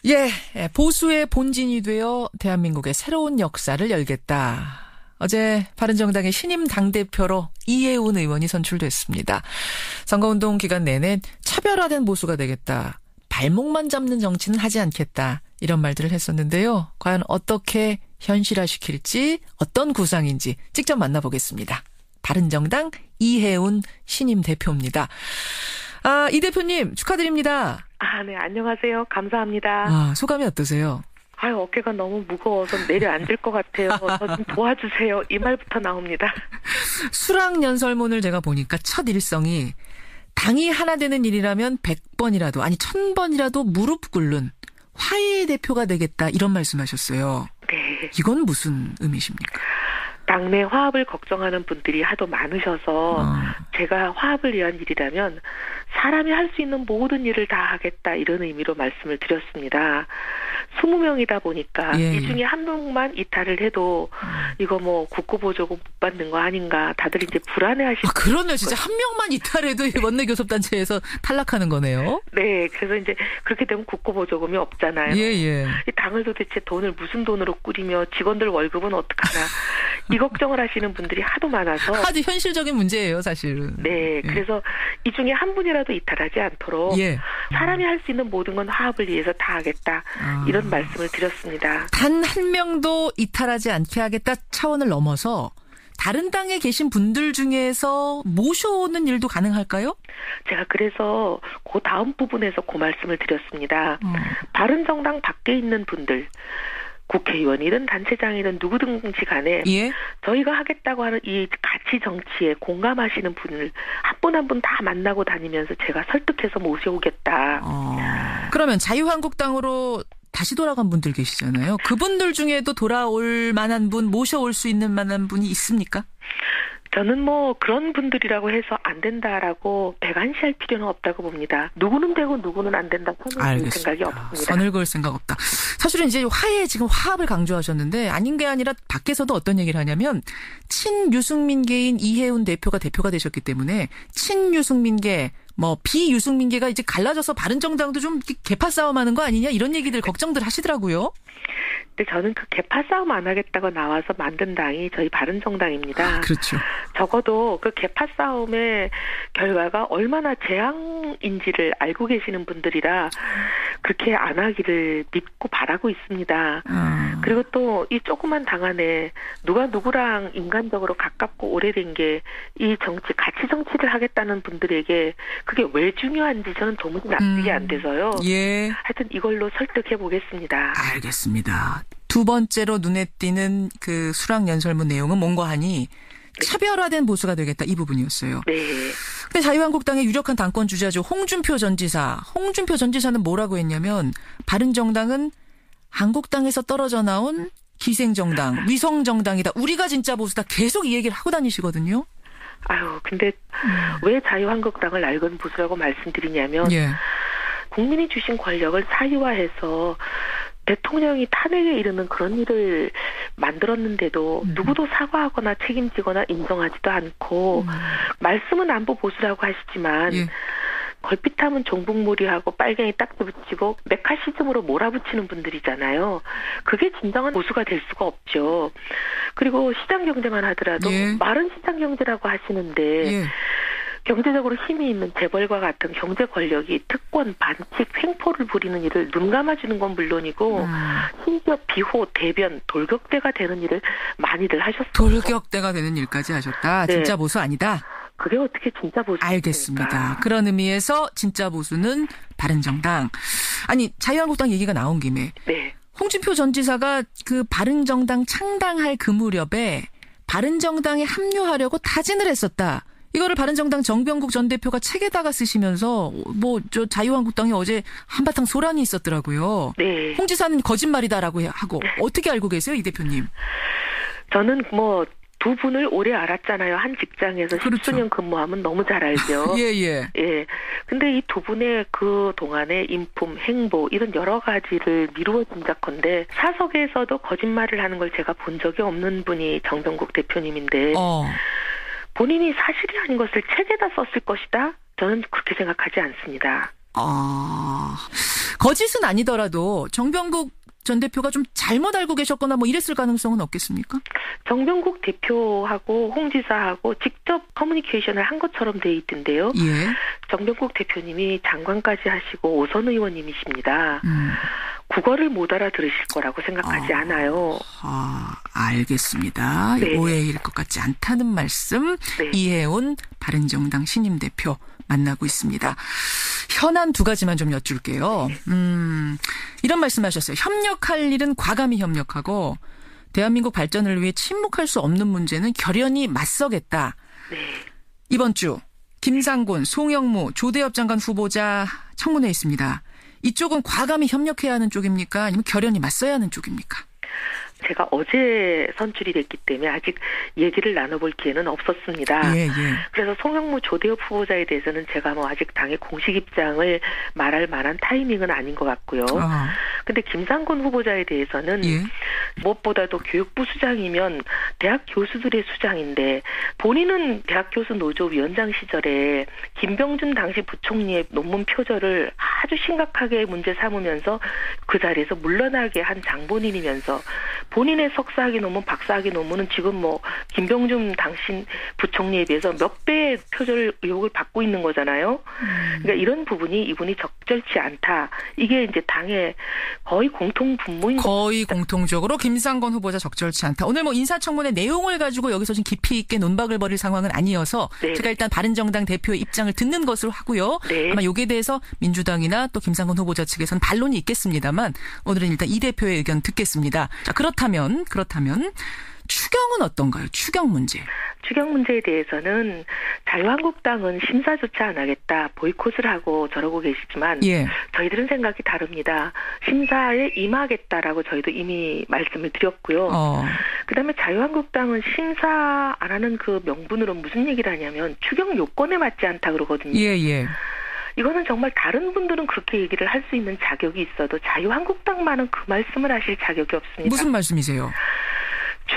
예, 보수의 본진이 되어 대한민국의 새로운 역사를 열겠다. 어제 바른정당의 신임 당대표로 이해운 의원이 선출됐습니다. 선거운동 기간 내내 차별화된 보수가 되겠다. 발목만 잡는 정치는 하지 않겠다. 이런 말들을 했었는데요. 과연 어떻게 현실화시킬지, 어떤 구상인지 직접 만나보겠습니다. 바른정당 이해운 신임 대표입니다. 이 대표님 축하드립니다. 네, 안녕하세요. 감사합니다. 소감이 어떠세요? 어깨가 너무 무거워서 내려앉을 것 같아요. 저 좀 도와주세요. 이 말부터 나옵니다. 수락연설문을 제가 보니까 첫 일성이 당이 하나 되는 일이라면 100번이라도 아니 1000번이라도 무릎 꿇는 화해의 대표가 되겠다 이런 말씀하셨어요. 네. 이건 무슨 의미십니까? 당내 화합을 걱정하는 분들이 하도 많으셔서 제가 화합을 위한 일이라면 사람이 할 수 있는 모든 일을 다 하겠다 이런 의미로 말씀을 드렸습니다. 20명이다 보니까 이 중에 한 명만 이탈을 해도 이거 뭐 국고보조금 못 받는 거 아닌가 다들 이제 불안해하시는 그러네요. 진짜 한 명만 이탈해도 원내교섭단체에서 탈락하는 거네요. 네. 그래서 이제 그렇게 되면 국고보조금이 없잖아요. 이 당을 도대체 무슨 돈으로 꾸리며 직원들 월급은 어떡하나 이 걱정을 하시는 분들이 하도 많아서 아주 현실적인 문제예요 사실은. 네. 그래서 이 중에 한 분이라도 이탈하지 않도록 사람이 할 수 있는 모든 건 화합을 위해서 다 하겠다. 이런 말씀을 드렸습니다. 단 한 명도 이탈하지 않게 하겠다 차원을 넘어서 다른 당에 계신 분들 중에서 모셔오는 일도 가능할까요? 제가 그래서 그 다음 부분에서 그 말씀을 드렸습니다. 바른정당 밖에 있는 분들 국회의원이든 단체장이든 누구든지 간에 저희가 하겠다고 하는 이 가치 정치에 공감하시는 분을 한 분 한 분 다 만나고 다니면서 제가 설득해서 모셔오겠다. 그러면 자유한국당으로 다시 돌아간 분들 계시잖아요. 그분들 중에도 돌아올 만한 분, 모셔올 수 있는 만한 분이 있습니까? 저는 뭐 그런 분들이라고 해서 안 된다라고 배관시할 필요는 없다고 봅니다. 누구는 되고 누구는 안 된다. 선을 그을 생각이 없습니다. 선을 그을 생각 없다. 사실은 이제 지금 화합을 강조하셨는데 아닌 게 아니라 밖에서도 어떤 얘기를 하냐면 친유승민계인 이해운 대표가 되셨기 때문에 친유승민계 비유승민계가 이제 갈라져서 바른정당도 좀 개파 싸움하는 거 아니냐 이런 얘기들 걱정들 하시더라고요. 근데 저는 그 개파 싸움 안 하겠다고 나와서 만든 당이 저희 바른정당입니다. 그렇죠. 적어도 그 개파 싸움의 결과가 얼마나 재앙인지를 알고 계시는 분들이라 그렇게 안 하기를 믿고 바라고 있습니다. 그리고 또 이 조그만 당 안에 누가 누구랑 인간적으로 가깝고 오래된 게 이 가치 정치를 하겠다는 분들에게 그게 왜 중요한지 저는 도무지 납득이 안 돼서요. 하여튼 이걸로 설득해 보겠습니다. 알겠습니다. 두 번째로 눈에 띄는 그 수락연설문 내용은 뭔가 하니 차별화된 보수가 되겠다 이 부분이었어요. 네. 근데 자유한국당의 유력한 당권 주자죠. 홍준표 전 지사는 뭐라고 했냐면 바른정당은 한국당에서 떨어져 나온 기생정당, 위성정당이다. 우리가 진짜 보수다. 계속 이 얘기를 하고 다니시거든요. 근데 왜 자유한국당을 낡은 보수라고 말씀드리냐면 국민이 주신 권력을 사유화해서 대통령이 탄핵에 이르는 그런 일을 만들었는데도 누구도 사과하거나 책임지거나 인정하지도 않고 말씀은 안보 보수라고 하시지만 걸핏하면 종북몰이하고 빨갱이 딱지 붙이고 메카시즘으로 몰아붙이는 분들이잖아요. 그게 진정한 보수가 될 수가 없죠. 그리고 시장경제만 하더라도 말은 시장경제라고 하시는데 경제적으로 힘이 있는 재벌과 같은 경제 권력이 특권, 반칙, 횡포를 부리는 일을 눈 감아주는 건 물론이고 심지어 비호, 대변, 돌격대가 되는 일을 많이들 하셨어요. 돌격대가 되는 일까지 하셨다. 진짜 보수 아니다. 그게 어떻게 진짜 보수입니까? 알겠습니다. 그런 의미에서 진짜 보수는 바른정당. 아니 자유한국당 얘기가 나온 김에 홍준표 전 지사가 그 바른정당 창당할 그 무렵에 바른정당에 합류하려고 타진을 했었다. 이거를 바른정당 정병국 전 대표가 책에다가 쓰시면서 자유한국당이 어제 한바탕 소란이 있었더라고요. 홍 지사는 거짓말이다라고 하고 어떻게 알고 계세요, 이 대표님? 저는 두 분을 오래 알았잖아요. 한 직장에서 10수년 근무하면 너무 잘 알죠. 근데 이 두 분의 그 동안의 인품, 행보 이런 여러 가지를 미루어 짐작컨대 사석에서도 거짓말을 하는 걸 제가 본 적이 없는 분이 정병국 대표님인데 본인이 사실이 아닌 것을 책에다 썼을 것이다? 저는 그렇게 생각하지 않습니다. 거짓은 아니더라도 정병국 전 대표가 좀 잘못 알고 계셨거나 뭐 이랬을 가능성은 없겠습니까? 정병국 대표하고 홍 지사하고 직접 커뮤니케이션을 한 것처럼 돼 있던데요. 예. 정병국 대표님이 장관까지 하시고 5선 의원님이십니다. 국어를 못 알아들으실 거라고 생각하지 않아요. 알겠습니다. 네. 오해일 것 같지 않다는 말씀. 네. 이해운 바른정당 신임 대표 만나고 있습니다. 현안 두 가지만 좀 여쭐게요. 이런 말씀하셨어요. 협력할 일은 과감히 협력하고 대한민국 발전을 위해 침묵할 수 없는 문제는 결연히 맞서겠다. 네. 이번 주 김상곤, 송영무, 조대엽 장관 후보자 청문회에 있습니다. 이쪽은 과감히 협력해야 하는 쪽입니까? 아니면 결연히 맞서야 하는 쪽입니까? 제가 어제 선출이 됐기 때문에 아직 얘기를 나눠볼 기회는 없었습니다. 예. 그래서 송영무 조대엽 후보자에 대해서는 제가 뭐 아직 당의 공식 입장을 말할 만한 타이밍은 아닌 것 같고요. 근데 김상곤 후보자에 대해서는 예. 무엇보다도 교육부 수장이면 대학 교수들의 수장인데 본인은 대학 교수 노조 위원장 시절에 김병준 당시 부총리의 논문 표절을 아주 심각하게 문제 삼으면서 그 자리에서 물러나게 한 장본인이면서 본인의 석사학위 논문, 박사학위 논문은 지금 뭐 김병준 당시 부총리에 비해서 몇 배의 표절 의혹을 받고 있는 거잖아요. 그러니까 이런 부분이 이분이 적절치 않다. 이게 이제 당의 거의 공통 분모인 거의 공통적으로 김상곤 후보자 적절치 않다. 오늘 뭐 인사청문회 내용을 가지고 여기서 좀 깊이 있게 논박을 벌일 상황은 아니어서 네. 제가 일단 바른정당 대표의 입장을 듣는 것으로 하고요. 네. 아마 여기에 대해서 민주당이나 또 김상곤 후보자 측에서는 반론이 있겠습니다만 오늘은 일단 이 대표의 의견 듣겠습니다. 자, 그렇다면 추경은 어떤가요? 추경 문제. 추경 문제에 대해서는 자유한국당은 심사조차 안 하겠다. 보이콧을 하고 저러고 계시지만 예. 저희들은 생각이 다릅니다. 심사에 임하겠다라고 저희도 이미 말씀을 드렸고요. 그다음에 자유한국당은 심사 안 하는 그 명분으로 무슨 얘기를 하냐면 추경 요건에 맞지 않다 그러거든요. 예. 이거는 정말 다른 분들은 그렇게 얘기를 할 수 있는 자격이 있어도 자유한국당만은 그 말씀을 하실 자격이 없습니다. 무슨 말씀이세요?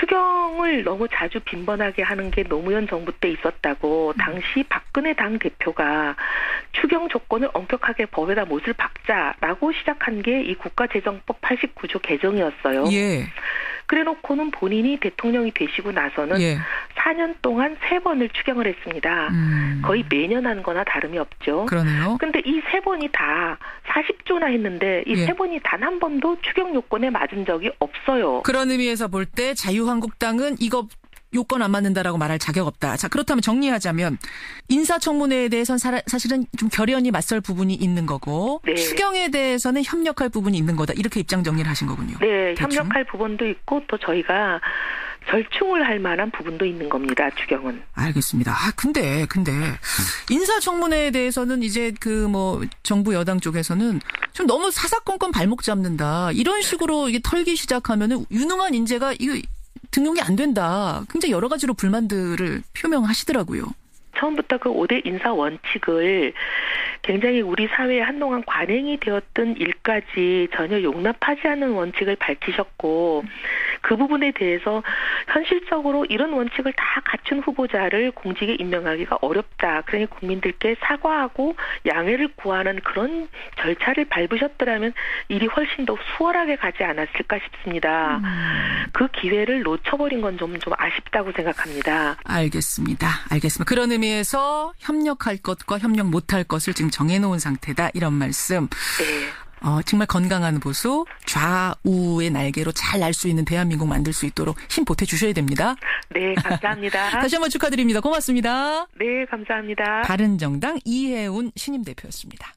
추경을 너무 자주 빈번하게 하는 게 노무현 정부 때 있었다고 당시 박근혜 당 대표가 추경 조건을 엄격하게 법에다 못을 박자라고 시작한 게 이 국가재정법 89조 개정이었어요. 예. 그래놓고는 본인이 대통령이 되시고 나서는 예. 4년 동안 3번을 추경을 했습니다. 거의 매년 한 거나 다름이 없죠. 그러네요. 근데 이 3번이 다 40조나 했는데 이 3번이 단 한 번도 추경 요건에 맞은 적이 없어요. 그런 의미에서 볼 때 자유한국당은 이거 요건 안 맞는다라고 말할 자격 없다. 자, 그렇다면 정리하자면 인사청문회에 대해서는 사실은 좀 결연히 맞설 부분이 있는 거고 네. 추경에 대해서는 협력할 부분이 있는 거다. 이렇게 입장 정리를 하신 거군요. 네. 대충? 협력할 부분도 있고 또 저희가 절충을 할 만한 부분도 있는 겁니다. 추경은. 알겠습니다. 근데 인사청문회에 대해서는 이제 정부 여당 쪽에서는 좀 너무 사사건건 발목 잡는다. 이런 식으로 이게 털기 시작하면은 유능한 인재가 이거 등용이 안 된다. 굉장히 여러 가지로 불만들을 표명하시더라고요. 처음부터 그 5대 인사 원칙을 굉장히 우리 사회에 한동안 관행이 되었던 일까지 전혀 용납하지 않는 원칙을 밝히셨고 그 부분에 대해서 현실적으로 이런 원칙을 다 갖춘 후보자를 공직에 임명하기가 어렵다. 그러니 국민들께 사과하고 양해를 구하는 그런 절차를 밟으셨더라면 일이 훨씬 더 수월하게 가지 않았을까 싶습니다. 그 기회를 놓쳐버린 건 좀 아쉽다고 생각합니다. 알겠습니다. 그런 의미에서 협력할 것과 협력 못할 것을 지금 정해놓은 상태다. 이런 말씀. 네. 정말 건강한 보수, 좌우의 날개로 잘 날 수 있는 대한민국 만들 수 있도록 힘 보태주셔야 됩니다. 네, 감사합니다. 다시 한번 축하드립니다. 고맙습니다. 네, 감사합니다. 바른정당 이해운 신임 대표였습니다.